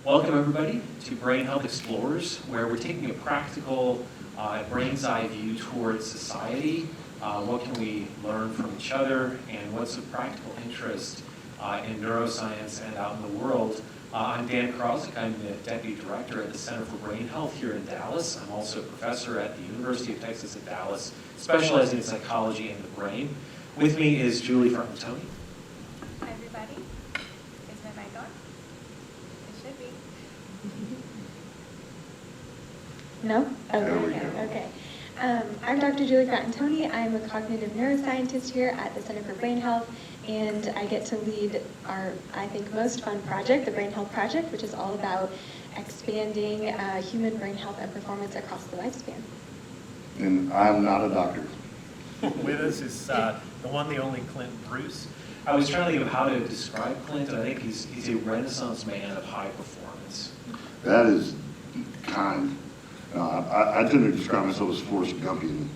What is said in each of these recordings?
Welcome everybody to BrainHealth Explorers, where we're taking a practical brain's eye view towards society. What can we learn from each other, and what's of practical interest in neuroscience and out in the world. I'm Dan Krawczyk. I'm the Deputy Director at the Center for Brain Health here in Dallas. I'm also a professor at the University of Texas at Dallas, specializing in psychology and the brain. With me is Julie Fratantoni. Hi everybody. Is my mic on? It should be. No? There we Okay. go. Okay. I'm Dr. Julie Fratantoni. I'm a cognitive neuroscientist here at the Center for Brain Health, and I get to lead our, I think, most fun project, the Brain Health Project, which is all about expanding human brain health and performance across the lifespan. And I'm not a doctor. With us is the one, the only Clint Bruce. I was trying to think of how to describe Clint, and I think he's a renaissance man of high performance. That is kind. I tend to describe myself as Forrest Gumpian.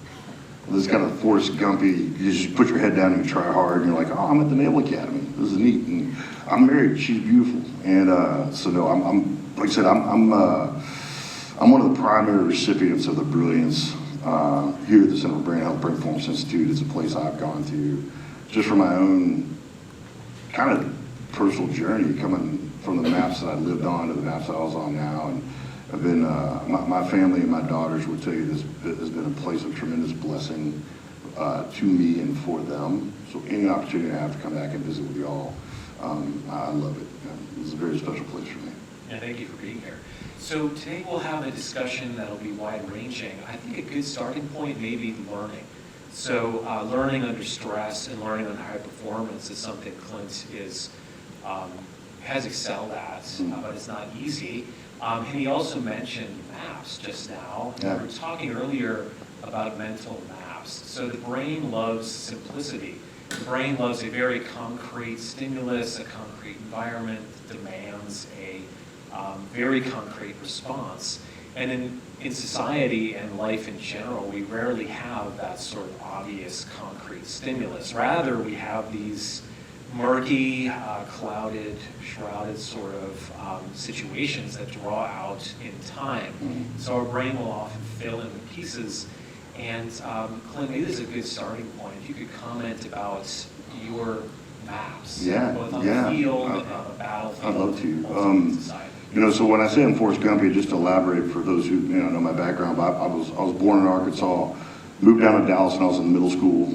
This kind of Forrest Gumpy, you just put your head down and you try hard, and you're like, oh, I'm at the Naval Academy. This is neat. And I'm married. She's beautiful. And so no, I'm like I said, I'm one of the primary recipients of the brilliance here at the Center for Brain Health Brain Performance Institute. It's a place I've gone to just for my own kind of personal journey, coming from the maps that I lived on to the maps that I was on now. And I've been, my family and my daughters would tell you this has been a place of tremendous blessing to me and for them. So any opportunity I have to come back and visit with you all, I love it. It's a very special place for me. Yeah, thank you for being here. So today we'll have a discussion that'll be wide-ranging. I think a good starting point may be learning. So learning under stress and learning under high performance is something Clint has excelled at, but it's not easy. And he also mentioned maps just now. Yeah. We were talking earlier about mental maps. So the brain loves simplicity. The brain loves a very concrete stimulus, a concrete environment, demands a very concrete response. And in society and life in general, we rarely have that sort of obvious concrete stimulus. Rather, we have these murky, clouded, shrouded sort of situations that draw out in time. So our brain will often fill in the pieces. And Clint, maybe this is a good starting point. If you could comment about your maps, both on the field and on the battlefield. I'd love in society. You know, so when I say I'm Forrest Gumpy, just to elaborate for those who know my background, but I was born in Arkansas, moved down to Dallas when I was in middle school.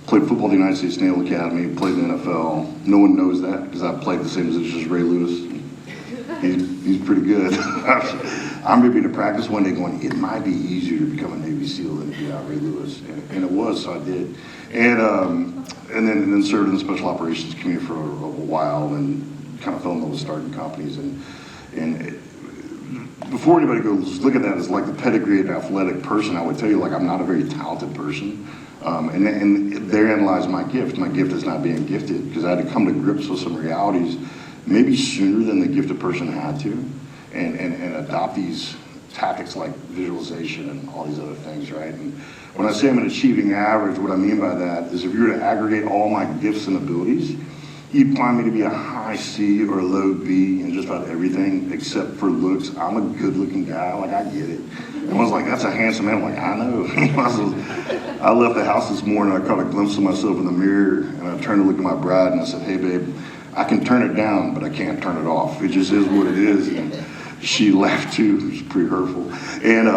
Played football at the United States Naval Academy, played in the NFL. No one knows that because I played the same position as Ray Lewis. He's pretty good. I remember being to practice one day going, it might be easier to become a Navy SEAL than to be out Ray Lewis. And it was, so I did. And then served in the Special Operations Community for a while and kind of fell in love with starting companies. And before anybody goes look at that as like the pedigree of athletic person, I would tell you, like, I'm not a very talented person. And therein lies my gift. My gift is not being gifted, because I had to come to grips with some realities maybe sooner than the gifted person had to, and adopt these tactics like visualization and all these other things, right? And when I say I'm an achieving average, what I mean by that is if you were to aggregate all my gifts and abilities, you'd find me to be a high C or a low B in just about everything except for looks. I'm a good-looking guy. Like, I get it. Everyone's like, that's a handsome man. I'm like, I know. I left the house this morning, I caught a glimpse of myself in the mirror, and I turned to look at my bride, and I said, hey, babe, I can turn it down, but I can't turn it off. It just is what it is. And she laughed, too. It was pretty hurtful. And,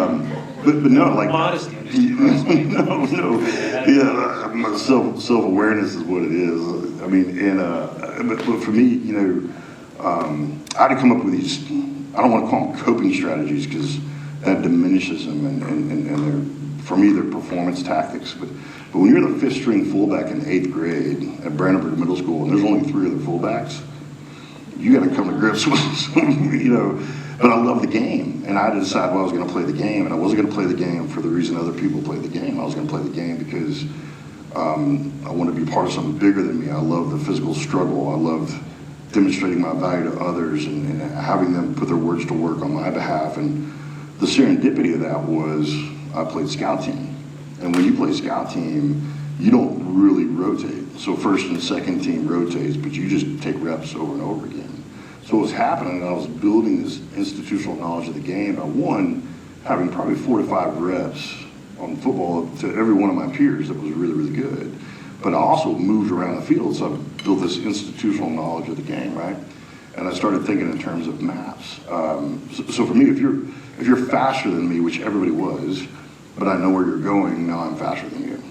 but no, like... Modesty. No. Yeah, self-awareness is what it is. I mean, and but for me, I had to come up with these, I don't want to call them coping strategies because that diminishes them, and they're, for me, they're performance tactics. But when you're the fifth string fullback in 8th grade at Brandenburg Middle School, and there's only 3 other fullbacks, you got to come to grips with, But I love the game, and I had to decide, well, I was going to play the game, and I wasn't going to play the game for the reason other people play the game. I was going to play the game because I want to be part of something bigger than me. I love the physical struggle. I love demonstrating my value to others and having them put their words to work on my behalf. And the serendipity of that was I played scout team. And when you play scout team, you don't really rotate. So first and second team rotates, but you just take reps over and over again. So what was happening, I was building this institutional knowledge of the game by one, having probably 4 to 5 reps on football to every one of my peers that was really, really good. But I also moved around the field, so I built this institutional knowledge of the game, right? And I started thinking in terms of maps. So for me, if you're faster than me, which everybody was, but I know where you're going, now I'm faster than you.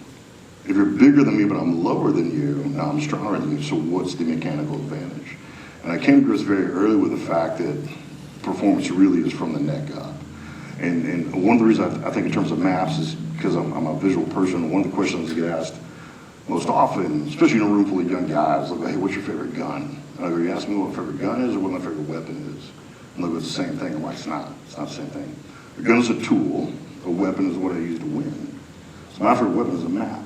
If you're bigger than me, but I'm lower than you, now I'm stronger than you, so what's the mechanical advantage? And I came to grips very early with the fact that performance really is from the neck up. And one of the reasons I think in terms of maps is because I'm a visual person. One of the questions I get asked most often, especially in a room full of young guys, like, hey, what's your favorite gun? And I go, you ask me what my favorite gun is or what my favorite weapon is? And they go, it's the same thing. I'm like, it's not the same thing. A gun is a tool. A weapon is what I use to win. So my favorite weapon is a map.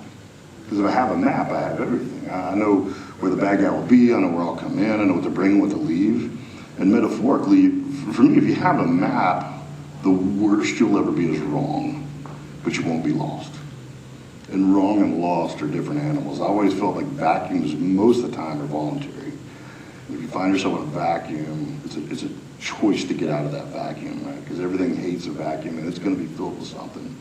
Because if I have a map, I have everything. I know where the bad guy will be. I know where I'll come in. I know what to bring, what to leave. And metaphorically, for me, if you have a map, the worst you'll ever be is wrong, but you won't be lost. And wrong and lost are different animals. I always felt like vacuums most of the time are voluntary. If you find yourself in a vacuum, it's a choice to get out of that vacuum, right? Because everything hates a vacuum and it's going to be filled with something.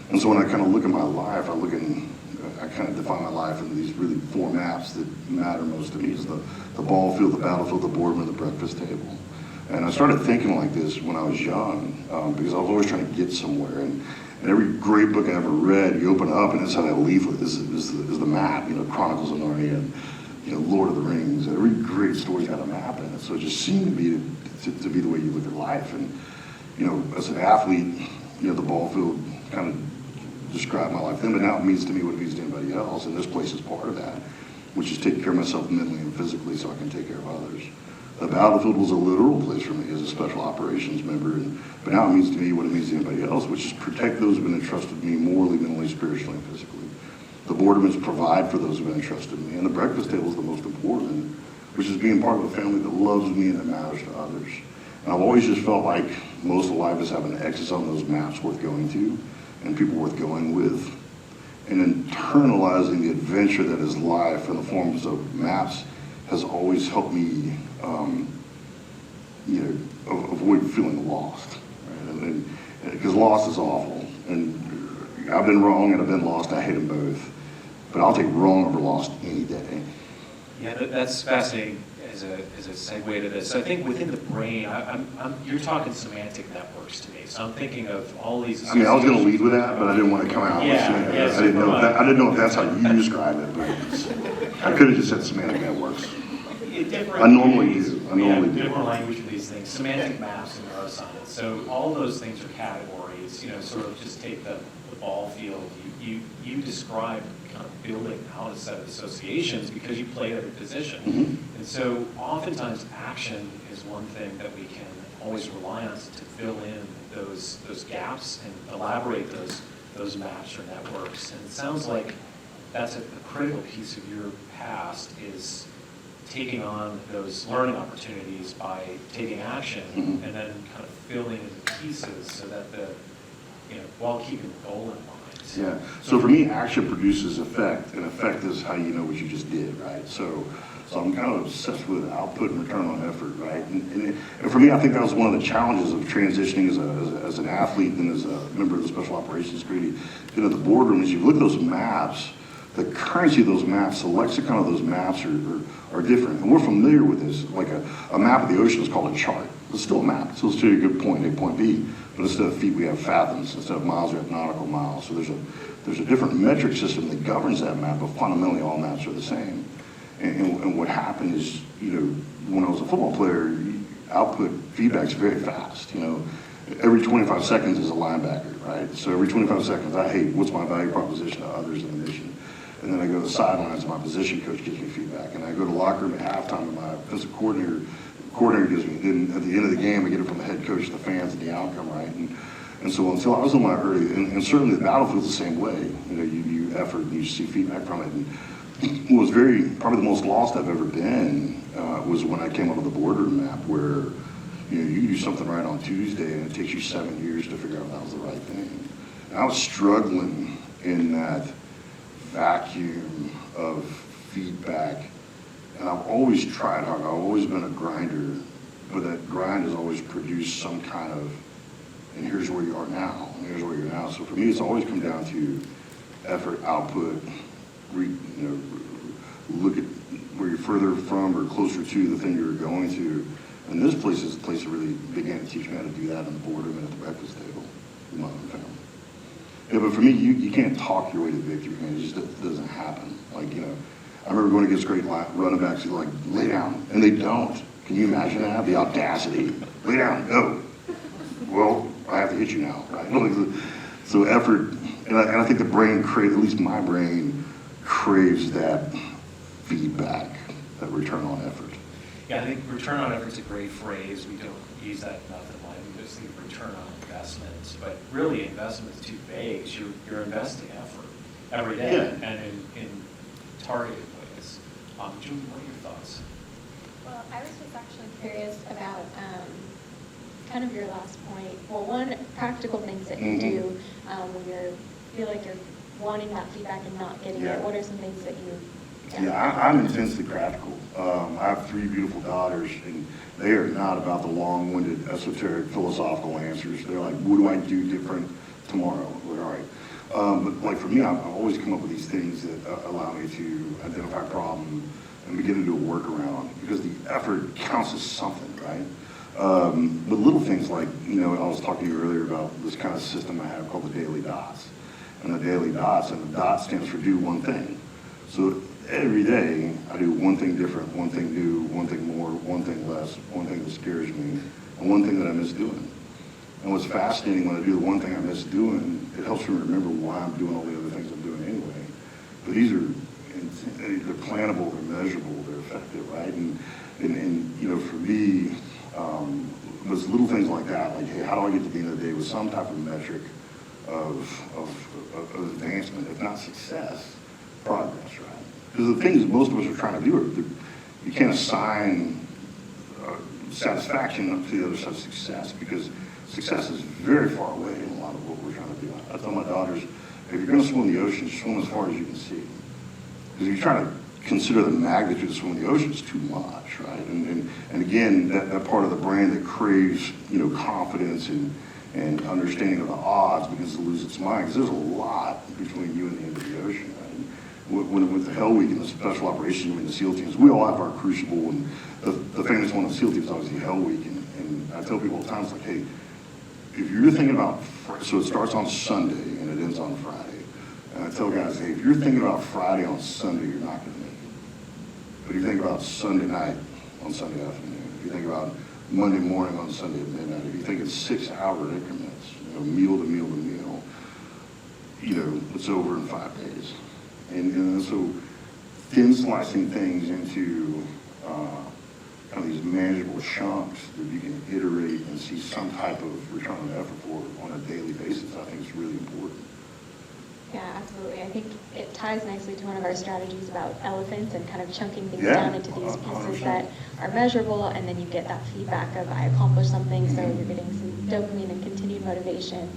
And so when I kind of look at my life, I kind of define my life into these really 4 maps that matter most to me. Is the ball field, the battlefield, the boardroom, and the breakfast table. And I started thinking like this when I was young because I was always trying to get somewhere. And every great book I ever read, you open up and inside that leaflet is the map, Chronicles of Narnia, and, Lord of the Rings. Every great story's got a map in it. So it just seemed to be to be the way you look at life. And, as an athlete, the ball field kind of described my life then, but now it means to me what it means to anybody else. And this place is part of that, which is taking care of myself mentally and physically so I can take care of others. The battlefield was a literal place for me as a special operations member, but now it means to me what it means to anybody else, which is protect those who have been entrusted to me morally, mentally, spiritually, and physically. The boardroom is provide for those who have been entrusted to me, and the breakfast table is the most important, which is being part of a family that loves me and that matters to others. And I've always just felt like most of life is having an X's on those maps worth going to, and people worth going with. And internalizing the adventure that is life in the forms of maps has always helped me avoid feeling lost, right? Because lost is awful, and I've been wrong and I've been lost. I hate them both, but I'll take wrong over lost any day. Yeah, that's fascinating as a segue to this. I think within the brain, you're talking semantic networks to me. So I'm thinking of all these. I was going to lead with that, but I didn't want to come out. Yeah, I didn't know if that's how you describe it, but I could have just said semantic networks. I normally do. Different language for these things. Semantic maps in neuroscience. So all those things are categories. Sort of just take the ball field. You describe kind of building out a set of associations because you play every position. Mm-hmm. And so oftentimes action is one thing that we can always rely on to fill in those gaps and elaborate those maps or networks. And it sounds like that's a critical piece of your past is taking on those learning opportunities by taking action Mm-hmm. and then kind of filling in the pieces so that while keeping the goal in mind. Yeah. So for me, action produces effect, and effect is how you know what you just did, right? So I'm kind of obsessed with output and return on effort, right? And for me, I think that was one of the challenges of transitioning as an athlete and as a member of the Special Operations Committee into the boardroom. Is you look at those maps, the currency of those maps, the lexicon of those maps are different. And we're familiar with this. Like a map of the ocean is called a chart. It's still a map. It's still a good point A, point B. But instead of feet, we have fathoms. Instead of miles, we have nautical miles. So there's a different metric system that governs that map, but fundamentally all maps are the same. And what happened is, when I was a football player, output feedback's very fast. Every 25 seconds is a linebacker, right? So every 25 seconds, what's my value proposition to others in the mission? And then I go to the sidelines, and my position coach gives me feedback. And I go to the locker room at halftime, and my offensive coordinator gives me. Then at the end of the game, I get it from the head coach, the fans, and the outcome, right? And so until I was in my early, and certainly the battlefield's the same way. You effort and you see feedback from it. And what was probably the most lost I've ever been was when I came up with the boardroom map, where you do something right on Tuesday, and it takes you 7 years to figure out if that was the right thing. And I was struggling in that vacuum of feedback, and I've always tried hard. I've always been a grinder, but that grind has always produced some kind of, and here's where you are now, and here's where you're now. So for me, it's always come down to effort, output, look at where you're further from or closer to the thing you're going to. And this place is the place that really began to teach me how to do that in the boardroom and at the breakfast table with my own family. Yeah, but for me, you can't talk your way to victory, man. It just doesn't happen. Like, I remember going against great running backs who like, lay down, and they don't. Can you imagine that? The audacity. Lay down, go. Well, I have to hit you now, right? So effort, and I think the brain craves, at least my brain craves that feedback, that return on effort. Yeah, I think return on effort's a great phrase. We don't use that enough in life. We just think return on investments, but really investment is too vague. You're investing effort every day, Yeah. and in targeted ways. Julie, what are your thoughts? Well, I was just actually curious about kind of your last point. Well, one, practical things that you do when you feel like you're wanting that feedback and not getting it. What are some things that you... Yeah, I'm intensely practical. I have 3 beautiful daughters, and they are not about the long-winded, esoteric, philosophical answers. They're like, what do I do different tomorrow? Like, all right. But like for me, I've always come up with these things that allow me to identify a problem and begin to do a workaround, because the effort counts as something, right? But little things like, I was talking to you earlier about this kind of system I have called the daily dots. And the daily dots, and the dot stands for do one thing. So every day I do one thing different, one thing new, one thing more, one thing less, one thing that scares me, and one thing that I miss doing. And what's fascinating, when I do the one thing I miss doing, it helps me remember why I'm doing all the other things I'm doing anyway. But these are, they're plannable, they're measurable, they're effective, right? And for me, there's little things like that, like, hey, how do I get to the end of the day with some type of metric of advancement, if not success, progress, right? Because the things most of us are trying to do are, you can't assign satisfaction to the other side of success, because success is very far away in a lot of what we're trying to do. I tell my daughters, if you're going to swim in the ocean, swim as far as you can see. Because if you're trying to consider the magnitude of swimming in the ocean, it's too much, right? And again, that part of the brain that craves, confidence and understanding of the odds begins to lose its mind, because there's a lot between you and the end of the ocean, right? With the Hell Week and the special operations unit and the SEAL teams, we all have our crucible, and the famous one of the SEAL teams is obviously Hell Week, and I tell people all the time, it's like, hey, if you're thinking about, so it starts on Sunday and it ends on Friday, and I tell guys, hey, if you're thinking about Friday on Sunday, you're not going to make it. But if you think about Sunday night on Sunday afternoon, if you think about Monday morning on Sunday at midnight, if you think it's 6-hour increments, meal to meal to meal, it's over in 5 days. And so thin slicing things into kind of these manageable chunks that you can iterate and see some type of return on effort for on a daily basis, I think is really important. Yeah, absolutely. I think it ties nicely to one of our strategies about elephants and kind of chunking things down into these pieces that are measurable, and then you get that feedback of I accomplished something, so you're getting some dopamine and continued motivation,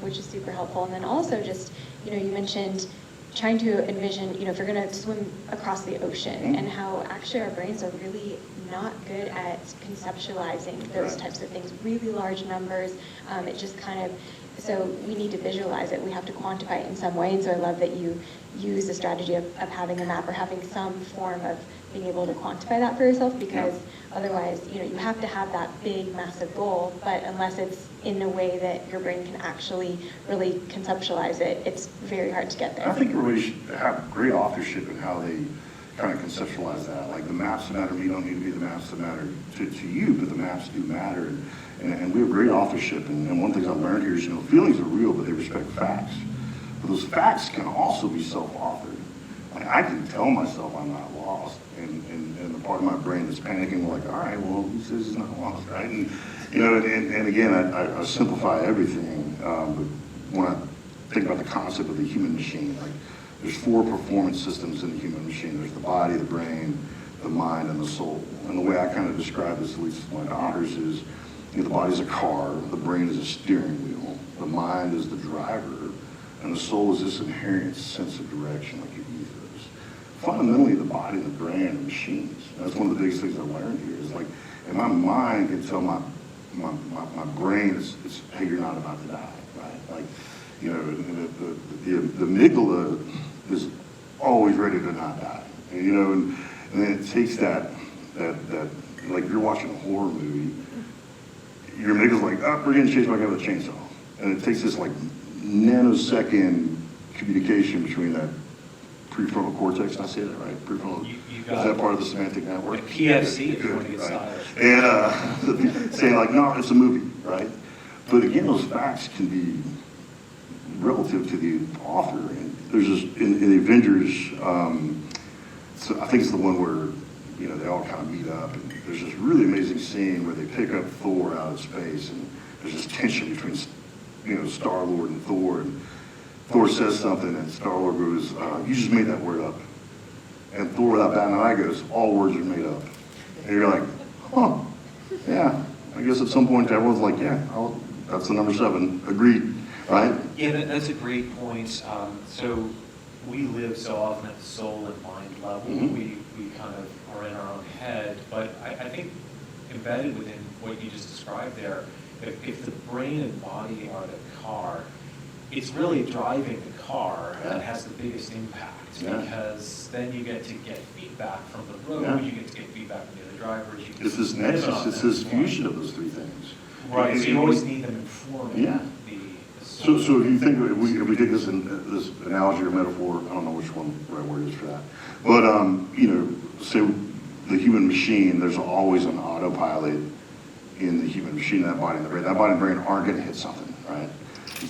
which is super helpful. And then also just, you mentioned trying to envision, if you're going to swim across the ocean, and how actually our brains are really not good at conceptualizing those types of things, really large numbers. It just kind of, so we need to visualize it. We have to quantify it in some way. And so I love that you use the strategy of having a map or having some form of being able to quantify that for yourself, because otherwise, you have to have that big, massive goal, but unless it's in a way that your brain can actually really conceptualize it, it's very hard to get there. I think everybody should have great authorship in how they kind of conceptualize that. Like the maps that matter to me don't need to be the maps that matter to you, but the maps do matter. And we have great authorship. And one of the things I've learned here is, feelings are real, but they respect facts. But those facts can also be self-authored. Like I can tell myself I'm not lost, and the part of my brain that's panicking, like, all right, well, who says he's not lost, right? And again, I simplify everything, but when I think about the concept of the human machine, like there's 4 performance systems in the human machine. There's the body, the brain, the mind, and the soul. And the way I kind of describe this, at least with my daughters, is the body's a car, the brain is a steering wheel, the mind is the driver, and the soul is this inherent sense of direction, like your ethos. Fundamentally, the body and the brain are machines. And that's one of the biggest things I learned here is like, And my mind can tell my brain is, hey, you're not about to die, right? Like, you know, the amygdala is always ready to not die. And, you know, and then it takes that, like if you're watching a horror movie, your amygdala's like, oh, we're getting chased by a guy with a chainsaw. And it takes this like nanosecond communication between that prefrontal cortex, did I say that right? Prefrontal, You is got that it. part of the semantic network? The PFC, if you Good, want to get right. stylish. And saying like, no, it's a movie, right? But again, those facts can be relative to the author. And there's this, in the Avengers, so I think it's the one where, you know, they all kind of meet up, and there's this really amazing scene where they pick up Thor out of space, and there's this tension between, you know, Star-Lord and Thor says something, and Star-Lord goes, you just made that word up. And Thor, without batting an eye, goes, all words are made up. And you're like, huh, yeah. I guess at some point everyone's like, yeah, that's the number 7, agreed, right? Yeah, that's a great point. So we live so often at the soul and mind level. Mhm. We kind of are in our own head, but I think embedded within what you just described there, if the brain and body are the car, it's really driving the car that has the biggest impact, because then you get to get feedback from the road, you get to get feedback from the other drivers. You can It's this spin nexus, on it's them. this fusion of those 3 things. Right, so you always need them informing Yeah. the So if you think, if we take this analogy or metaphor, I don't know which one the right word is for that, but you know, say the human machine, there's always an autopilot in the human machine, that body and the brain. That body and brain aren't going to hit something, right?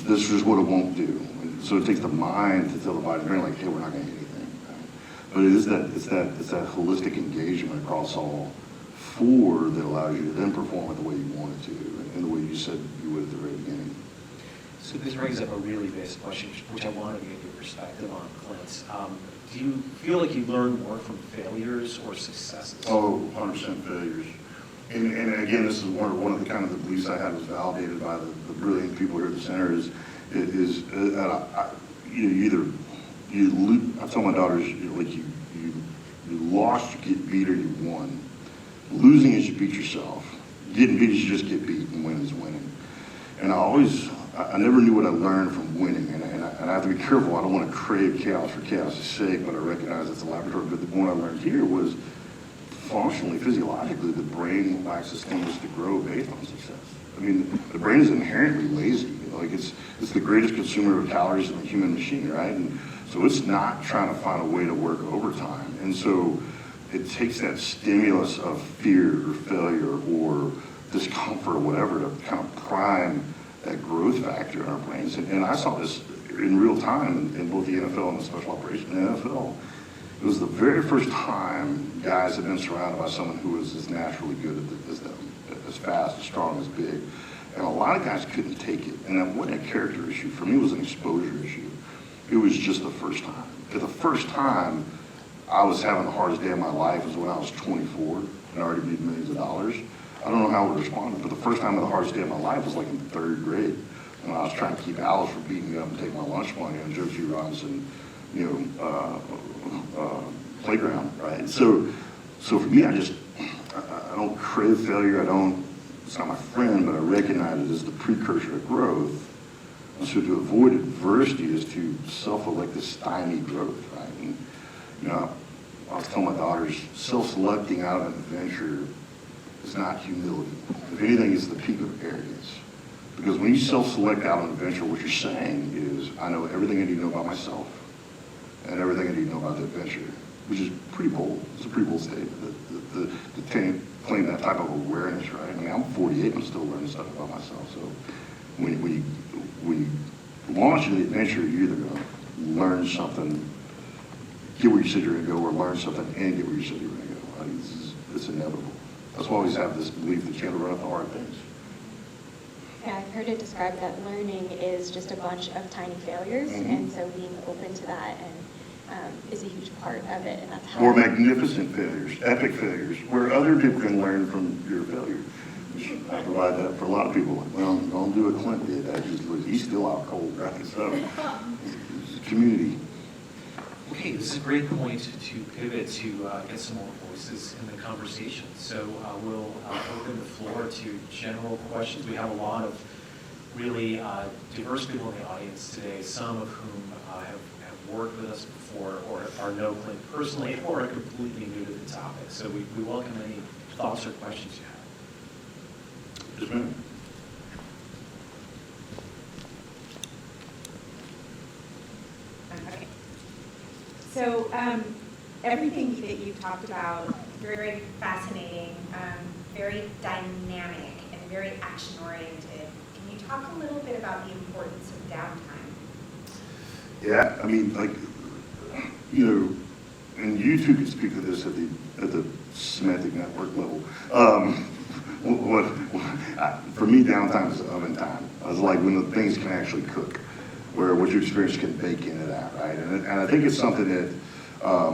This is what it won't do. So it takes the mind to tell the body and brain, like, hey, we're not going to hit anything. Right? But it's that holistic engagement across all 4 that allows you to then perform it the way you want it to, and the way you said you would at the very beginning. So this brings up a really basic question, which I want to get your perspective on, Clint. Do you feel like you learn more from failures or successes? Oh, 100% failures. And again, this is one of the kind of the beliefs I had was validated by the brilliant people here at the center is you lose. I tell my daughters, like you lost, you get beat, or you won. Losing is you beat yourself. Getting beat is you just get beat, and winning is winning. And I never knew what I learned from winning, and I have to be careful. I don't want to crave chaos for chaos' sake, but I recognize it's a laboratory. But the one I learned here was functionally, physiologically, the brain lacks the stimulus to grow based on success. I mean, the brain is inherently lazy. You know, like it's the greatest consumer of calories in the human machine, right? And so it's not trying to find a way to work overtime. And so it takes that stimulus of fear or failure or discomfort or whatever to kind of prime that growth factor in our brains. And I saw this in real time in both the NFL and the special operations. In the NFL, it was the very first time guys had been surrounded by someone who was as naturally good as them, as fast, as strong, as big. And a lot of guys couldn't take it. And that wasn't a character issue. For me, it was an exposure issue. It was just the first time. For the first time, I was having the hardest day of my life was when I was 24 and I already made millions of dollars. I don't know how I would respond, but the first time of the hardest day of my life was like in 3rd grade. And I was trying to keep Alice from beating me up and taking my lunch money on Joe G. Robinson, playground, right? So for me, I don't crave failure. It's not my friend, but I recognize it as the precursor to growth. And so to avoid adversity is to self-elect this stymied growth, right? And, you know, I was telling my daughters, self-selecting out of an adventure is not humility. If anything, it's the peak of arrogance. Because when you self-select out of an adventure, what you're saying is, I know everything I need to know about myself and everything I need to know about the adventure, which is pretty bold. It's a pretty bold statement to claim that type of awareness, right? I mean, I'm 48, I'm still learning stuff about myself. So when you launch into the adventure, you're either going to learn something, get where you said you're going to go, or learn something and get where you said you're going to go. I mean, it's inevitable. That's why I always have this belief that you have to run up the hard things. Yeah, I've heard it described that learning is just a bunch of tiny failures, and so being open to that is a huge part of it, and that's how. Or magnificent failures, epic failures, where other people can learn from your failure. I provide that for a lot of people. Like, well, don't do what Clint did. He's still out cold, right? So it's a community. Okay, this is a great point to pivot to get some more voices in the conversation. So we'll open the floor to general questions. We have a lot of really diverse people in the audience today, some of whom have worked with us before or know Clint personally or are completely new to the topic. So we welcome any thoughts or questions you have. Yes, ma'am. Okay. So everything that you talked about, very fascinating, very dynamic, and very action-oriented. Can you talk a little bit about the importance of downtime? Yeah, I mean, like, you know, and you two can speak to this at the semantic network level. For me, downtime is oven time. It's like when the things can actually cook, where what you experience can bake into that, right? And I think it's something that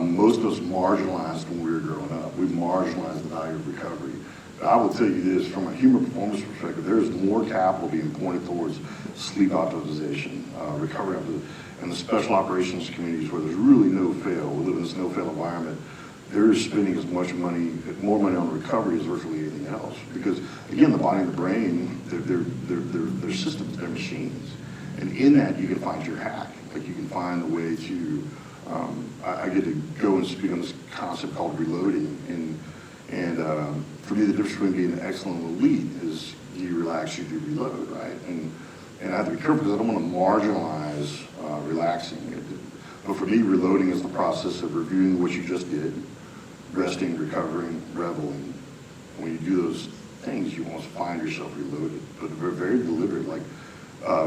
most of us marginalized when we were growing up. We marginalized the value of recovery. But I will tell you this, from a human performance perspective, there is more capital being pointed towards sleep optimization, recovery optimization, and the special operations communities where there's really no fail. We live in this no-fail environment. They're spending as much money, more money on recovery as virtually anything else. Because again, the body and the brain, they're systems, they're machines. And in that, you can find your hack. Like you can find a way to, I get to go and speak on this concept called reloading. And for me, the difference between being an excellent elite is you relax, you do reload, right? And I have to be careful because I don't want to marginalize relaxing. But for me, reloading is the process of reviewing what you just did, resting, recovering, reveling. When you do those things, you almost find yourself reloaded, but very deliberate. Like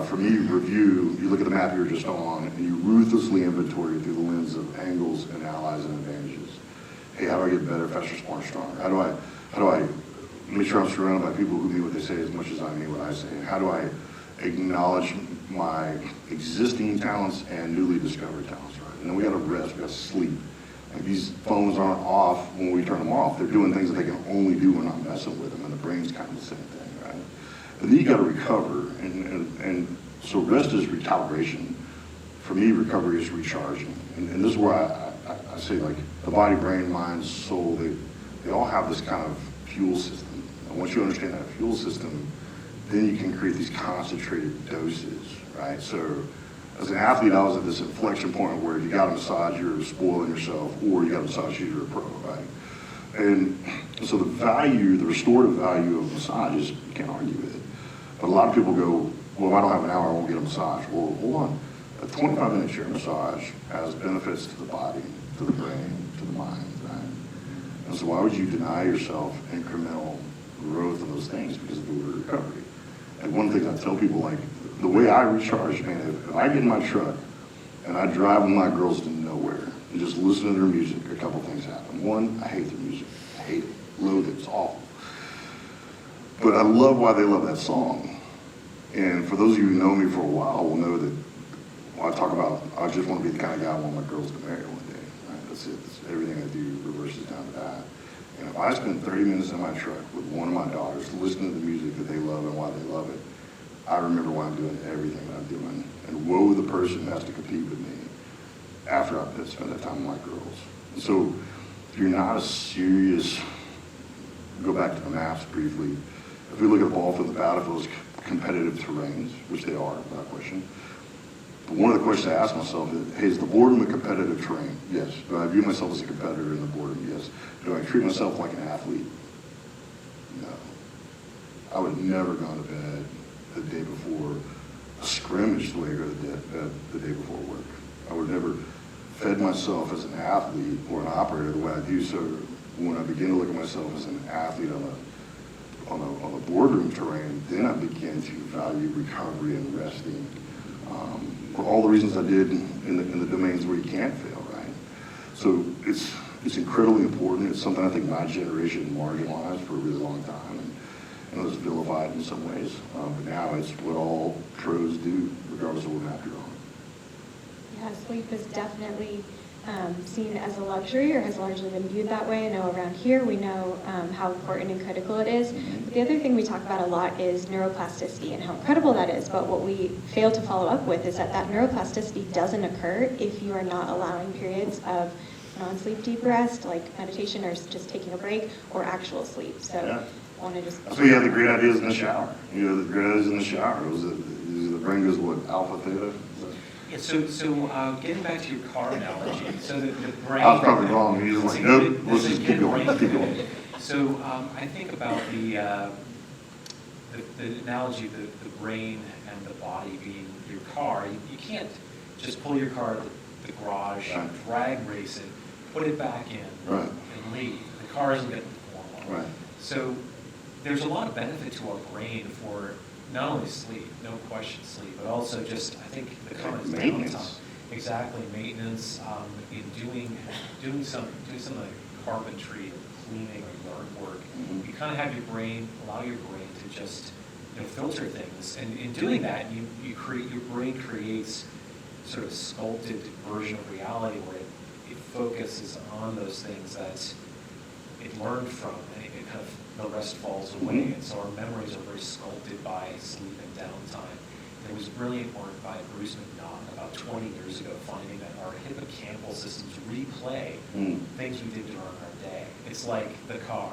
for me, review, you look at the map you were just on, and you ruthlessly inventory through the lens of angles and allies and advantages. Hey, how do I get better, faster, smarter, stronger? How do I make sure I'm surrounded by people who mean what they say as much as I mean what I say? How do I acknowledge my existing talents and newly discovered talents, right? And then we got to rest, we got to sleep. Like these phones aren't off when we turn them off. They're doing things that they can only do when I'm messing with them, and the brain's kind of the same thing, right? But then you got to recover, and so rest is recalibration. For me, recovery is recharging, and this is where I say, like, the body, brain, mind, soul, they all have this kind of fuel system. And once you understand that fuel system, then you can create these concentrated doses, right? So as an athlete, I was at this inflection point where if you got a massage, you're spoiling yourself, or you got a massage, you're a pro, right? And so the value, the restorative value of massages, you can't argue with it. But a lot of people go, well, if I don't have an hour, I won't get a massage. Well, hold on. A 25-minute chair massage has benefits to the body, to the brain, to the mind, right? And so why would you deny yourself incremental growth of those things because of the word recovery? And one thing I tell people, like, the way I recharge, man, if I get in my truck and I drive with my girls to nowhere and just listen to their music, a couple things happen. One, I hate their music. I hate it. Loathe it. It's awful. But I love why they love that song. And for those of you who know me for a while will know that when I talk about, I just want to be the kind of guy I want my girls to marry one day. Right? That's it. That's everything I do reverses down to that. And if I spend 30 minutes in my truck with one of my daughters listening to the music that they love and why they love it, I remember why I'm doing everything that I'm doing. And woe the person who has to compete with me after I've spent that time with my girls. And so if you're not a serious, go back to the maps briefly, if we look at the ball field, the battlefield is competitive terrains, which they are, without question. But one of the questions I ask myself is, hey, is the boredom a competitive terrain? Yes. Do I view myself as a competitor in the boredom? Yes. Do I treat myself like an athlete? No. I would have never gone to bed the day before a scrimmage the way I go to bed the day before work. I would have never fed myself as an athlete or an operator the way I do. So when I begin to look at myself as an athlete on a boardroom terrain, then I begin to value recovery and resting. For all the reasons I did in the domains where you can't fail, right? So it's incredibly important. It's something I think my generation marginalized for a really long time, and it was vilified in some ways. But now it's what all pros do, regardless of what map you're on. Yeah, sleep is definitely seen as a luxury or has largely been viewed that way. I know around here we know how important and critical it is. But the other thing we talk about a lot is neuroplasticity and how incredible that is. But what we fail to follow up with is that neuroplasticity doesn't occur if you are not allowing periods of non-sleep deep rest, like meditation or just taking a break, or actual sleep. So Yeah. I want to just... So you have the great ideas in the shower. You know, the great ideas in the shower. The brain goes, what, alpha, theta? Yeah, so getting back to your car analogy, so the brain... I was probably wrong. He was like, nope, let's just keep going. Let's keep going. So I think about the analogy, the brain and the body being your car. You can't just pull your car to the garage, Right. drag race it, put it back in, Right. and leave. The car isn't going to perform well. Right. So there's a lot of benefit to our brain for not only sleep, no question sleep, but also just, I think, the comment Maintenance. downtime. Exactly, maintenance, in doing some of the carpentry, cleaning, or yard work. Mhm. You kind of have your brain, allow your brain to just, filter things. And in doing that, your brain creates sort of sculpted version of reality where it focuses on those things that it learned from, and it kind of, the rest falls away. Mhm. And so our memories are very sculpted by sleep and downtime. There was brilliant work by Bruce McNaught about 20 years ago finding that our hippocampal systems replay Mm. things we did during our day. It's like the car.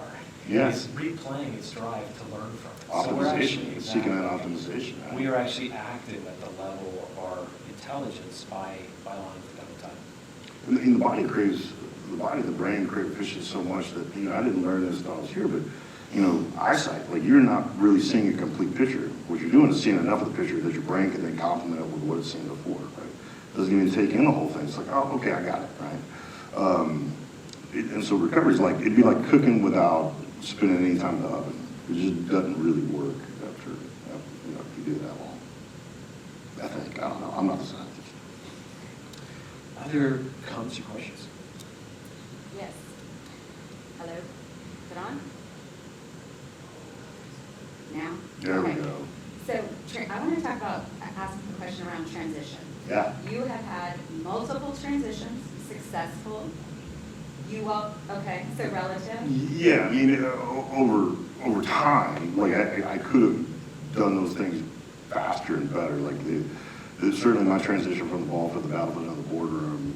Yeah. It's replaying its drive to learn from it. Optimization, seeking that exactly, optimization. Right? we are actually active at the level of our intelligence by allowing for downtime. And the body craves, the brain crave efficiency so much that, I didn't learn this until I was here, but, eyesight, like you're not really seeing a complete picture. What you're doing is seeing enough of the picture that your brain can then complement it with what it's seen before, right? Doesn't even take in the whole thing. It's like, oh, okay, I got it, right? And so recovery is like, it'd be like cooking without spending any time in the oven. It just doesn't really work after if you do it that long. I think, I don't know, I'm not a scientist. Other comments or questions? Yes. Hello? Is it on? Now? There we Okay. go. So I want to talk about, ask a question around transition. Yeah. You have had multiple transitions, successful. Okay, so relative? Yeah, I mean, over time, like I could have done those things faster and better. Like certainly my transition from the ball for the battlefield to the boardroom,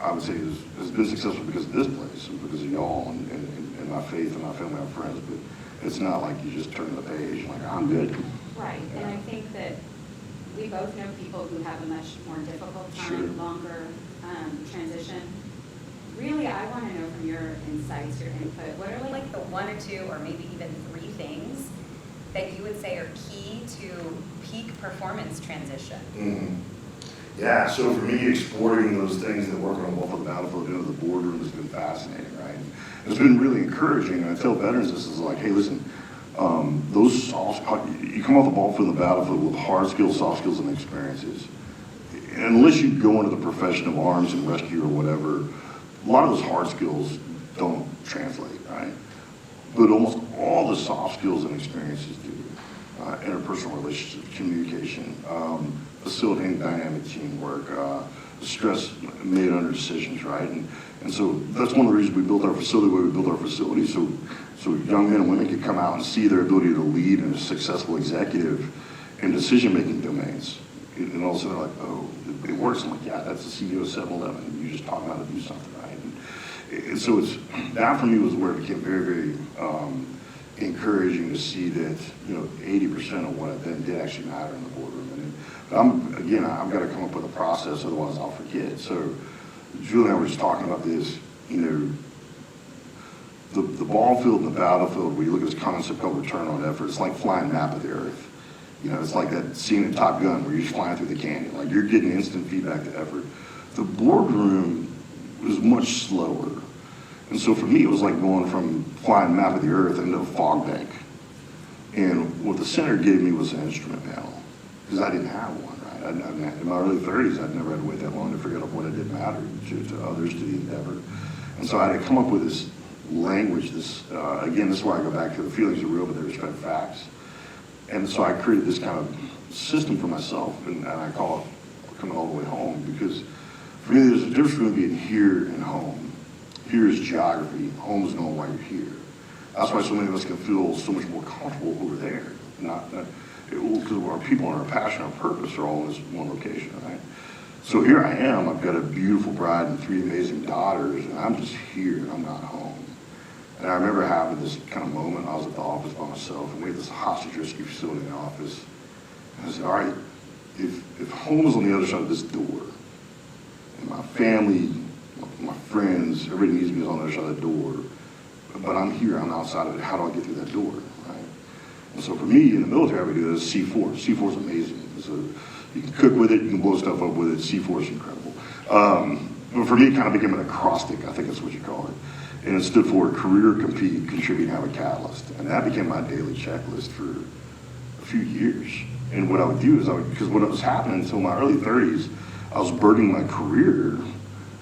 I would say has been successful because of this place and because of y'all and my faith and my family and friends. But it's not like you just turn the page and like, I'm good. Right, and I think that we both know people who have a much more difficult time, Sure. longer transition. Really, I want to know from your insights, your input, what are Like the one or two or maybe even three things that you would say are key to peak performance transition? Mm-hmm. Yeah, so for me, exporting those things that work on both the battlefield and the boardroom has been fascinating, right? It's been really encouraging, and I tell veterans this is like, hey, listen, those you come off the ball from the battlefield with hard skills, soft skills, and experiences. And unless you go into the profession of arms and rescue or whatever, a lot of those hard skills don't translate, right? But almost all the soft skills and experiences do. Interpersonal relationships, communication, facilitating dynamic teamwork, stress made under decisions, right? And so that's one of the reasons we built our facility the way we built our facility, so young men and women could come out and see their ability to lead and a successful executive in decision-making domains. And all of a sudden they're like, oh, it works. I'm like, yeah, that's the CEO of 7-Eleven. You just taught them how to do something, right? And so that for me was where it became very, very encouraging to see that 80% of what I then did actually matter in the boardroom. And I've got to come up with a process, otherwise I'll forget. So Julie and I were just talking about this, the ball field and the battlefield, where you look at this concept called return on effort, it's like flying map of the earth. It's like that scene in Top Gun where you're just flying through the canyon. Like you're getting instant feedback to effort. The boardroom was much slower. And so for me, it was like going from flying map of the earth into a fog bank. And what the center gave me was an instrument panel, because I didn't have one, right? In my early 30s, I'd never had to wait that long to figure out what it did matter to others, to the endeavor. And so I had to come up with this language, this is where I go back to the feelings are real, but they respect facts. And so I created this kind of system for myself, and I call it coming all the way home, because For me, there's a difference between being here and home. Here is geography. Home is knowing why you're here. That's why so many of us can feel so much more comfortable over there. Because our people and our passion, our purpose are all in this one location, right? So here I am. I've got a beautiful bride and 3 amazing daughters, and I'm just here, and I'm not home. And I remember having this kind of moment. I was at the office by myself, and we had this hostage rescue facility in the office. And I said, all right, if home is on the other side of this door, and my family, my friends, everybody needs me is on the other side of the door, but I'm here, I'm outside of it, how do I get through that door, right? And so for me, in the military, I would do this C4. C4 is amazing. You can cook with it, you can blow stuff up with it. C4 is incredible. But for me, it kind of became an acrostic, I think that's what you call it. And it stood for career, compete, contribute, have a catalyst. And that became my daily checklist for a few years. And what I would do is, because what was happening until my early 30s, I was burdening my career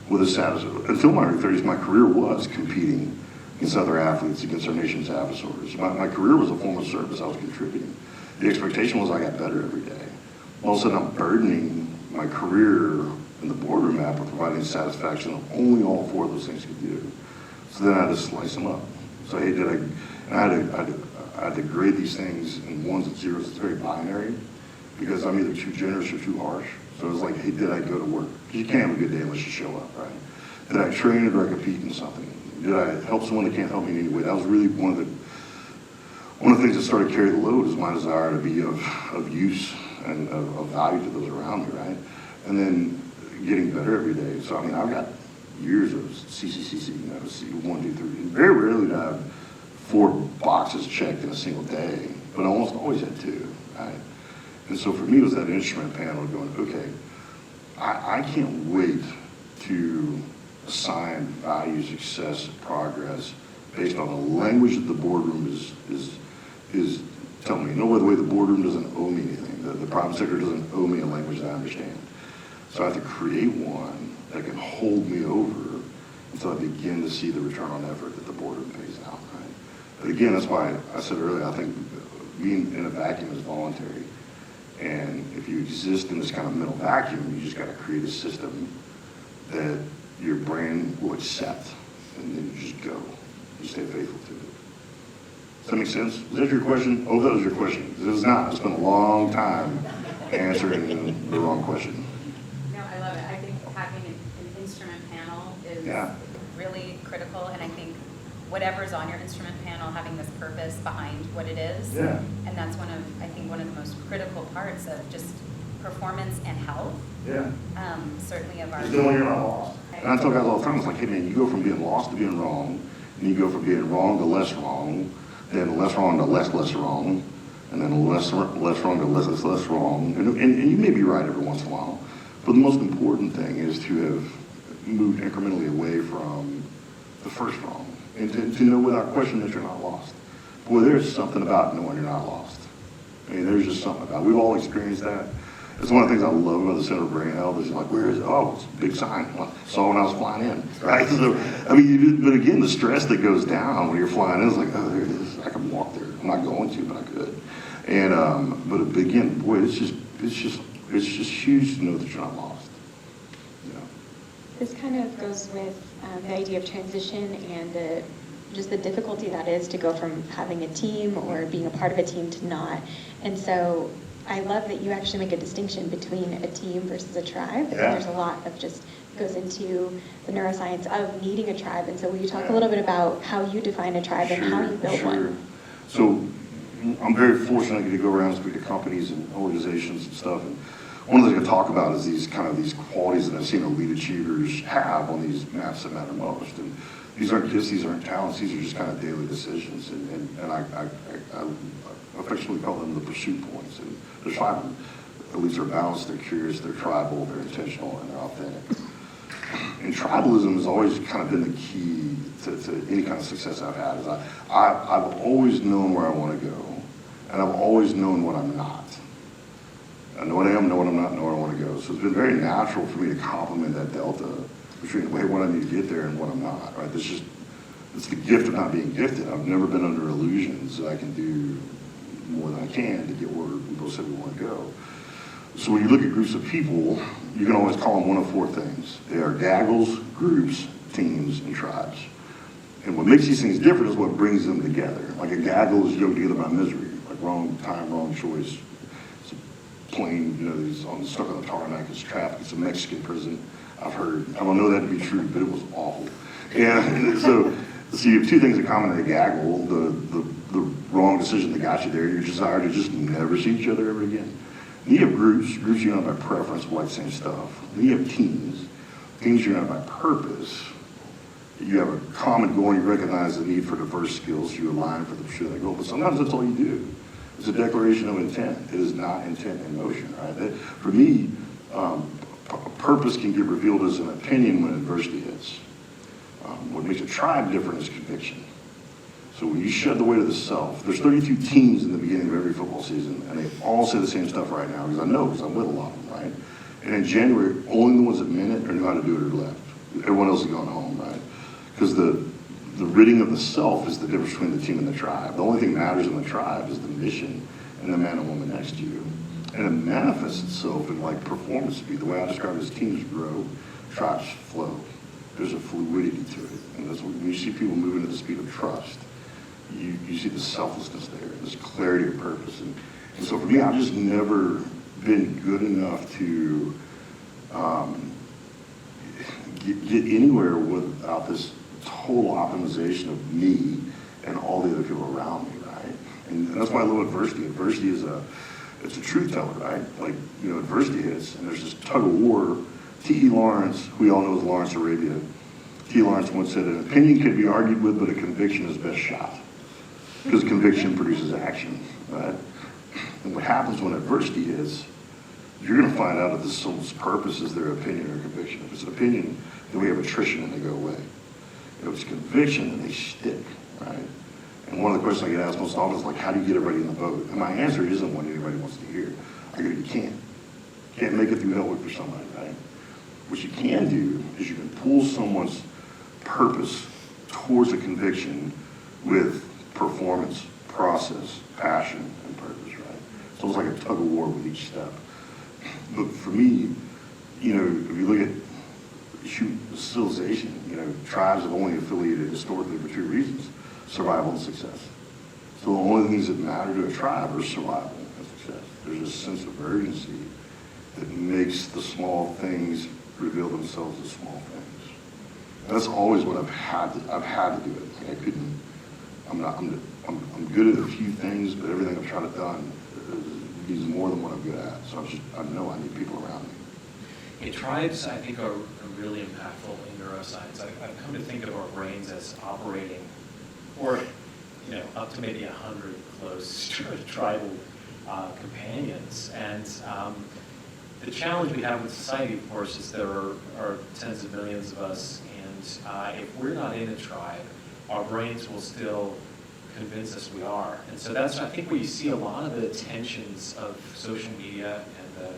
with a status. Until my early 30s, my career was competing against other athletes, against our nation's adversaries. My career was a form of service. I was contributing. The expectation was I got better every day. All of a sudden, I'm burdening my career in the boardroom map with providing satisfaction that only all 4 of those things could do. So then I had to slice them up. So hey, I had to grade these things in ones and zeros. It's very binary because I'm either too generous or too harsh. So it was like, hey, did I go to work? Because you can't have a good day unless you show up, right? Did I train or did I compete in something? Did I help someone that can't help me in any way? That was really one of the things that started to carry the load is my desire to be of use and of value to those around me, right? And then getting better every day. So, I mean, I've got years of CCCC, C1, 2, 3. Very rarely do I have 4 boxes checked in a single day, but I almost always had 2, right? And so for me, it was that instrument panel going, okay, I can't wait to assign value, success, progress based on the language that the boardroom is telling me. No other way, the boardroom doesn't owe me anything. The private sector doesn't owe me a language that I understand. So I have to create one that can hold me over until I begin to see the return on effort that the boardroom pays out, right? But again, that's why I said earlier, I think being in a vacuum is voluntary. And if you exist in this kind of mental vacuum, you just got to create a system that your brain will accept, and then you just go. You stay faithful to it. Does that make sense? Is that your question? Oh, that was your question. It is not. I spent a long time answering the wrong question. No, I love it. I think having an instrument panel is really critical, and I think whatever's on your instrument panel, having this purpose behind what it is, and that's one of the most critical parts of just performance and health. Certainly of our. Just knowing you're not lost. And I tell guys all the time, it's like, hey man, you go from being lost to being wrong, and you go from being wrong to less wrong, then less wrong to less wrong, and then less wrong to less wrong. And you may be right every once in a while, but the most important thing is to have moved incrementally away from the first wrong, and to know without question that you're not lost. Boy, there's something about knowing you're not lost. I mean, there's just something about it. We've all experienced that. It's one of the things I love about the Center for Brain Health is like, where is it? Oh, it's a big sign. Well, saw when I was flying in, right? So, I mean, but again, the stress that goes down when you're flying in is like, oh, there it is. I can walk there. I'm not going to, but I could. And but again, boy, it's just huge to know that you're not lost. You know? This kind of goes with the idea of transition and just the difficulty that is to go from having a team or being a part of a team to not. And so I love that you actually make a distinction between a team versus a tribe. And there's a lot of just goes into the neuroscience of needing a tribe. And so will you talk a little bit about how you define a tribe and how you build one? So I'm very fortunate to go around and speak to companies and organizations and stuff. And one of the things I talk about is these qualities that I've seen elite achievers have on these maps that matter most. And these aren't talents, these are just kind of daily decisions. And I affectionately call them the pursuit points. And there's 5 of them. Elites are balanced, they're curious, they're tribal, they're intentional, and they're authentic. And tribalism has always kind of been the key to any kind of success I've had. Is I've always known where I want to go, and I've always known what I'm not. I know what I am, know what I'm not, know where I want to go. So it's been very natural for me to complement that delta between what I need to get there and what I'm not. Right? It's the gift of not being gifted. I've never been under illusions that I can do more than I can to get where we both said we want to go. So when you look at groups of people, you can always call them one of four things. They are gaggles, groups, teams, and tribes. And what makes these things different is what brings them together. Like a gaggle is yoked together by misery, like wrong time, wrong choice. It's a plane, he's stuck on the tarmac, it's traffic, it's a Mexican prison, I've heard. I don't know that to be true, but it was awful. And so you have two things in common in a gaggle, the wrong decision that got you there, your desire to just never see each other ever again. Then you have groups unite by preference, like the same stuff. Then you have teams unite by purpose. You have a common goal and you recognize the need for diverse skills, you align for the pursuit of that goal, but sometimes that's all you do. It's a declaration of intent. It is not intent in motion, right? For me, purpose can get revealed as an opinion when adversity hits. What makes a tribe different is conviction. So when you shed the weight of the self, there's 32 teams in the beginning of every football season, and they all say the same stuff right now, because I'm with a lot of them, right? And in January, only the ones that meant it or knew how to do it are left. Everyone else is going home, right? Because the ridding of the self is the difference between the team and the tribe. The only thing that matters in the tribe is the mission and the man and woman next to you. And it manifests itself in like performance speed. The way I describe it is teams grow, tribes flow. There's a fluidity to it. And that's when you see people moving at the speed of trust, you see the selflessness there, this clarity of purpose. And so for me, I've just never been good enough to get anywhere without this total optimization of me and all the other people around me, right? And that's why I love adversity. Adversity is it's a truth teller, right? Like, adversity hits, and there's this tug of war. T.E. Lawrence, who we all know as Lawrence Arabia, T.E. Lawrence once said, an opinion can be argued with, but a conviction is best shot. Because conviction produces action, right? And what happens when adversity hits, you're going to find out if someone's purpose is their opinion or conviction. If it's an opinion, then we have attrition and they go away. If it's conviction, then they stick, right? And one of the questions I get asked most often is like, how do you get everybody in the boat? And my answer isn't what anybody wants to hear. I go, you can't. You can't make it through hell for somebody, right? What you can do is you can pull someone's purpose towards a conviction with performance, process, passion, and purpose, right? So it's like a tug of war with each step. But for me, if you look at civilization, tribes have only affiliated historically for two reasons, survival and success. So the only things that matter to a tribe are survival and success. There's a sense of urgency that makes the small things reveal themselves as small things. And that's always what I've had to do it. Like I couldn't, I'm good at a few things, but everything I've tried to done is more than what I'm good at. So I know I need people around me. Tribes, I think, are really impactful in neuroscience. I've come to think of our brains as operating, or up to maybe 100 close tribal companions. And the challenge we have with society, of course, is there are tens of millions of us, and if we're not in a tribe, our brains will still convince us we are. And so that's, I think, where you see a lot of the tensions of social media and the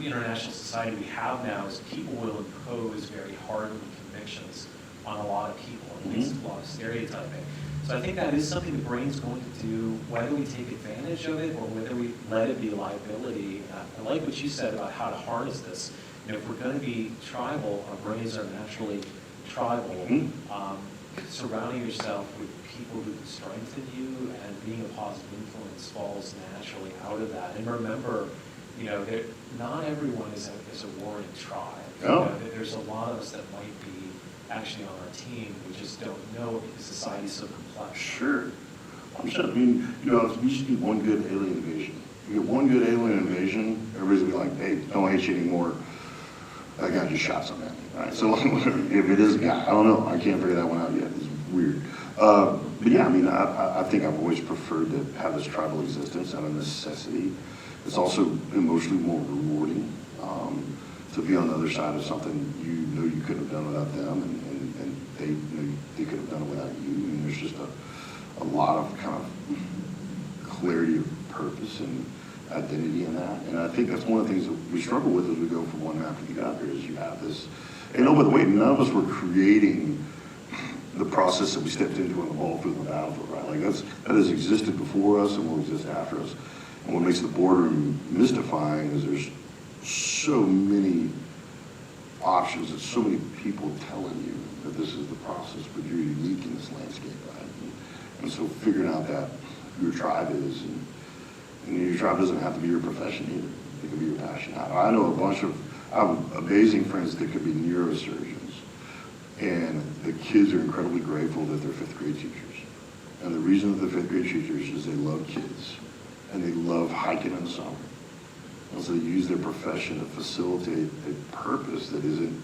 international society we have now is people will impose very hardened convictions on a lot of people, and leads to a lot of stereotyping. So I think that is something the brain's going to do, whether we take advantage of it or whether we let it be a liability. I like what you said about how to harness this. If we're going to be tribal, our brains are naturally tribal. Surrounding yourself with people who can strengthen you and being a positive influence falls naturally out of that. And remember, that not everyone is a warring tribe. No. There's a lot of us that might be actually on our team. We just don't know it because society's so complex. Sure. I'm sure. We just need one good alien invasion. You get one good alien invasion, everybody's gonna be like, hey, don't hate you anymore. That guy just shot something at me. Right? So if it is a guy, I don't know. I can't figure that one out yet. It's weird. But yeah, I think I've always preferred to have this tribal existence out of necessity. It's also emotionally more rewarding to be on the other side of something you couldn't have done without them, and they could have done it without you. And there's just a lot of kind of clarity of purpose and identity in that. And I think that's one of the things that we struggle with as we go from one map to the other, is you have this, and by the way, none of us were creating the process that we stepped into on the battlefield and the battlefield, right? Like that has existed before us and will exist after us. And what makes the boardroom mystifying is there's so many options and so many people telling you that this is the process, but you're unique in this landscape, right? And so figuring out that who your tribe is, and your tribe doesn't have to be your profession either. It can be your passion. I know I have amazing friends that could be neurosurgeons, and the kids are incredibly grateful that they're fifth grade teachers. And the reason that they're fifth grade teachers is they love kids, and they love hiking in the summer. And so they use their profession to facilitate a purpose that isn't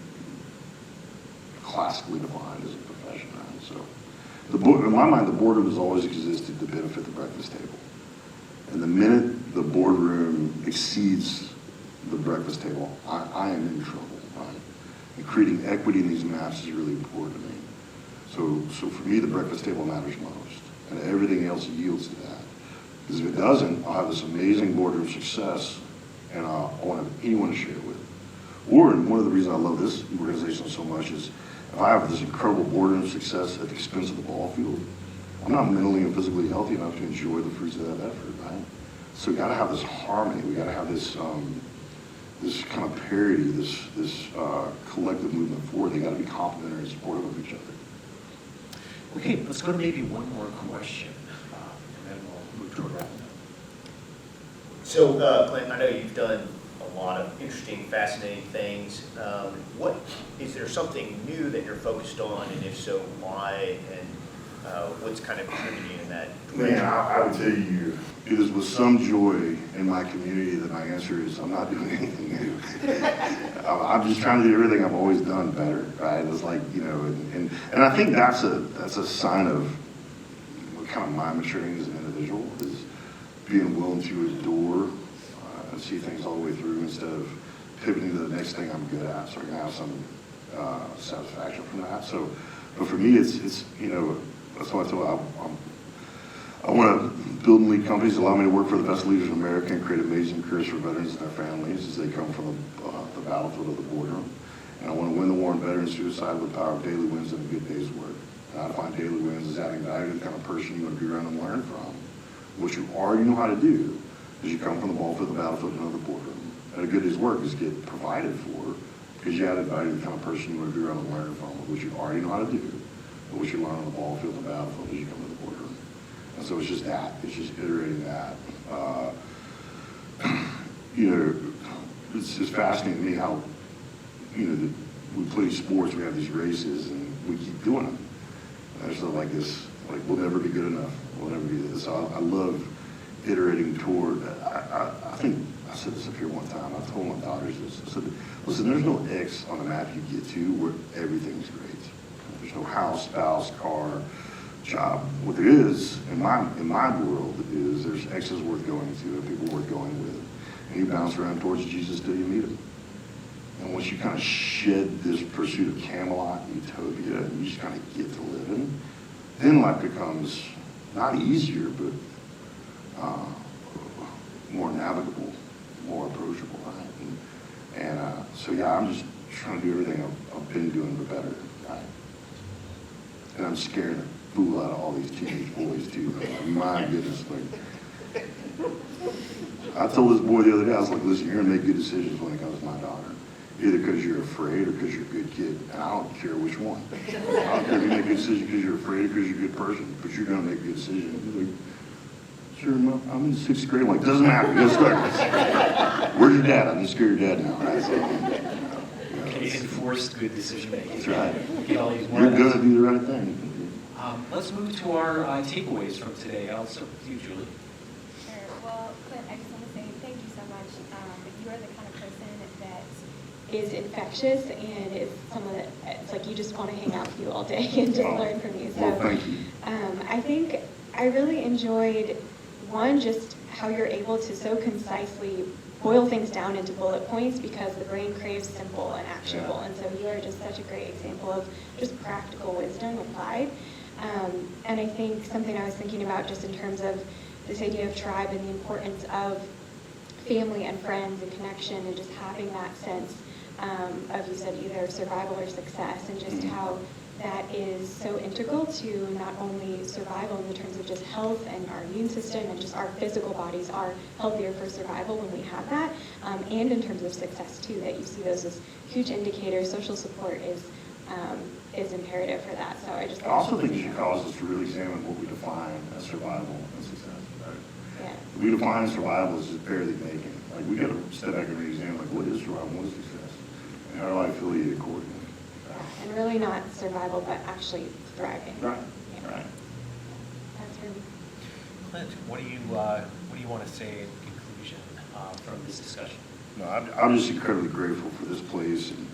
classically defined as a profession, right? So, in my mind, the boardroom has always existed to benefit the breakfast table. And the minute the boardroom exceeds the breakfast table, I am in trouble, right? And creating equity in these maps is really important to me. So for me, the breakfast table matters most, and everything else yields to that. Because if it doesn't, I'll have this amazing boardroom success, and I won't have anyone to share it with. Or, and one of the reasons I love this organization so much is, if I have this incredible boardroom success at the expense of the ball field, I'm not mentally and physically healthy enough to enjoy the fruits of that effort, right? So we got to have this harmony. We got to have this this kind of parity, this collective movement forward. They got to be complementary and supportive of each other. Okay, let's go to maybe one more question, and then we'll move toward wrapping up. So, Clint, I know you've done a lot of interesting, fascinating things. Is there something new that you're focused on, and if so, why? And what's kind of contributing in that? Man, I would tell you, it is with some joy in my community that my answer is I'm not doing anything new. I'm just trying to do everything I've always done better, right? It's like, and I think that's a sign of what kind of my maturing as an individual, is being willing to adore and see things all the way through instead of pivoting to the next thing I'm good at, so I can have some satisfaction from that. So, but for me, it's that's why I told you, I want to build and lead companies that allow me to work for the best leaders in America and create amazing careers for veterans and their families as they come from the battlefield of the boardroom. And I want to win the war on veteran suicide with the power of daily wins and a good day's work. And I define daily wins as adding value to the kind of person you want to be around and learn from. What you already know how to do is you come from the battlefield, and know the boardroom. And a good day's work is get provided for because you added value to the kind of person you want to be around and learn from, what you already know how to do, but what you learn on the battlefield and battlefield as you come to the boardroom. And so it's just that. It's just iterating that. It's just fascinating to me how, we play sports, we have these races, and we keep doing them. And there's like this, like, we'll never be good enough. We'll never be this. So I love iterating toward, I think, I said this up here one time, I told my daughters this. I said, listen, there's no X on the map you get to where everything's great. There's no house, spouse, car, job. What there is, in my world, is there's X's worth going to and people worth going with. And you bounce around towards Jesus till you meet him. And once you kind of shed this pursuit of Camelot and utopia, and you just kind of get to living, then life becomes not easier, but more navigable, more approachable, right? And so yeah, I'm just trying to do everything I've been doing, but better, right? And I'm scared the fool out of all these teenage boys too. My goodness, like, I told this boy the other day, I was like, listen, you're gonna make good decisions when it comes to my daughter. Either because you're afraid or because you're a good kid, and I don't care which one. I don't care if you make a decision because you're afraid or because you're a good person, but you're gonna make a good decision. He's like, sure, I'm in 6th grade. I'm like, doesn't matter, just start. Where's your dad? I'm just scared your dad now, right? So, Okay, enforced good decision making. that's right. Get all these You're gonna do the right thing. Let's move to our takeaways from today. I'll start with you, Julie. Sure. Well, Clint, I just want to say thank you so much. You are the kind of person that is infectious, and is someone that it's like you just want to hang out with you all day and just learn from you. So, Well, thank you. I think I really enjoyed, one, just how you're able to so concisely boil things down into bullet points, because the brain craves simple and actionable. And so you are just such a great example of just practical wisdom applied. And I think something I was thinking about just in terms of this idea of tribe and the importance of family and friends and connection, and just having that sense of, you said, either survival or success, and just how that is so integral to not only survival in the terms of just health and our immune system and just our physical bodies are healthier for survival when we have that, and in terms of success too, that you see those as huge indicators. Social support is imperative for that. So I also think it should cause us to really examine what we define as survival and success. Right? Yeah. We define survival as just barely making. Like we got to step back and re-examine like what is survival, what is success, and how do I affiliate accordingly. And really not survival, but actually thriving. Right. Yeah. Right. That's really. Clint, what do you want to say in conclusion from this discussion? No, I'm just incredibly grateful for this place and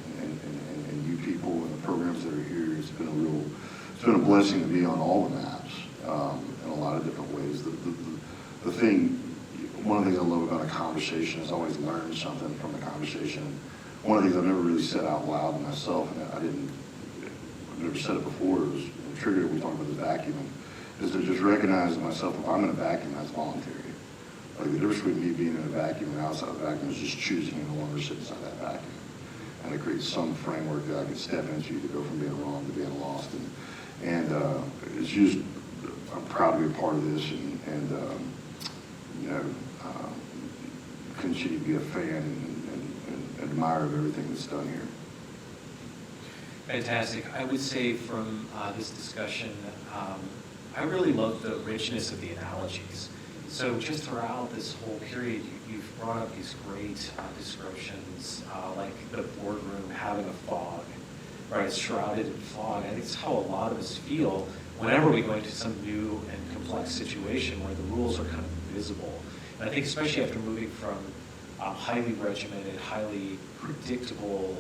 you people and the programs that are here. It's been a blessing to be on all the maps in a lot of different ways. The thing, one of the things I love about a conversation is always learn something from the conversation. One of the things I've never really said out loud myself, and I've never said it before, it was triggered when we talked about the vacuuming, is to just recognize myself, if I'm in a vacuum, that's voluntary. Like the difference between me being in a vacuum and outside the vacuum is just choosing to no longer sit inside that vacuum. And it creates some framework that I can step into to go from being wrong to being lost. And it's just, I'm proud to be a part of this and continue to be a fan and admirer of everything that's done here. Fantastic. I would say from this discussion, I really love the richness of the analogies. So just throughout this whole period, you've brought up these great descriptions, like the boardroom having a fog, right? It's shrouded in fog. I think it's how a lot of us feel whenever we go into some new and complex situation where the rules are kind of invisible. And I think especially after moving from highly regimented, highly predictable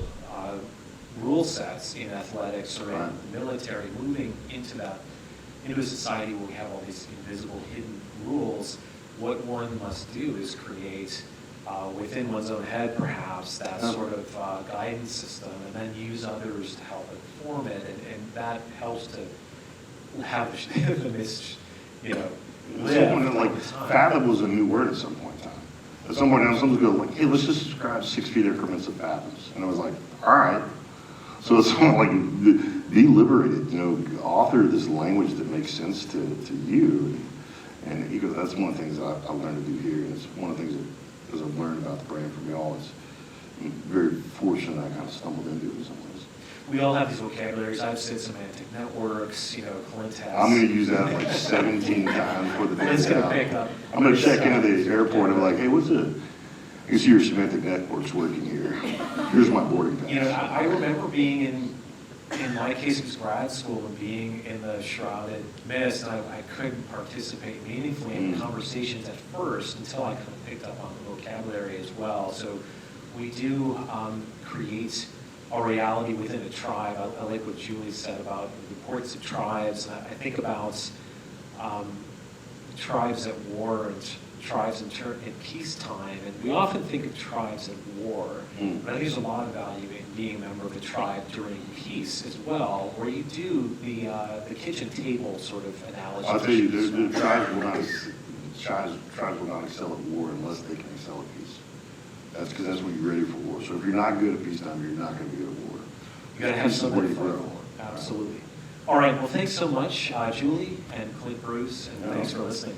rule sets in athletics or in the military, moving into a society where we have all these invisible, hidden rules, what one must do is create within one's own head, perhaps, that sort of guidance system, and then use others to help inform it, and that helps to have the Like fathom was a new word at some point in time. At some point in time, someone's going like, hey, let's just describe 6 feet increments of fathoms, and I was like, all right. So it's like be liberated, author this language that makes sense to you. And that's one of the things I learned to do here. And it's one of the things that, as I've learned about the brain from y'all, it's very fortunate I kind of stumbled into it in some ways. We all have these vocabularies. I've said semantic networks, Clint has. I'm going to use that like 17 times for the day. Clint's going to pick up. I'm going to check into the airport and be like, hey, what's it? You see your semantic network's working here. Here's my boarding pass. I remember being in my case, it was grad school and being in the shrouded mist, and I couldn't participate meaningfully in conversations at first until I kind of picked up on the vocabulary as well. So we do create a reality within a tribe. I like what Julie said about the importance of tribes. And I think about tribes at war and tribes in peacetime, and we often think of tribes at war, but I think there's a lot of value in being a member of a tribe during peace as well, where you do the kitchen table sort of analogy. I'll tell you, the tribes will not excel at war unless they can excel at peace. That's because that's when you're ready for war. So if you're not good at peacetime, you're not going to be good at war. You got to have somebody to grow. Absolutely. All right. Well, thanks so much, Julie and Clint Bruce, and thanks for listening.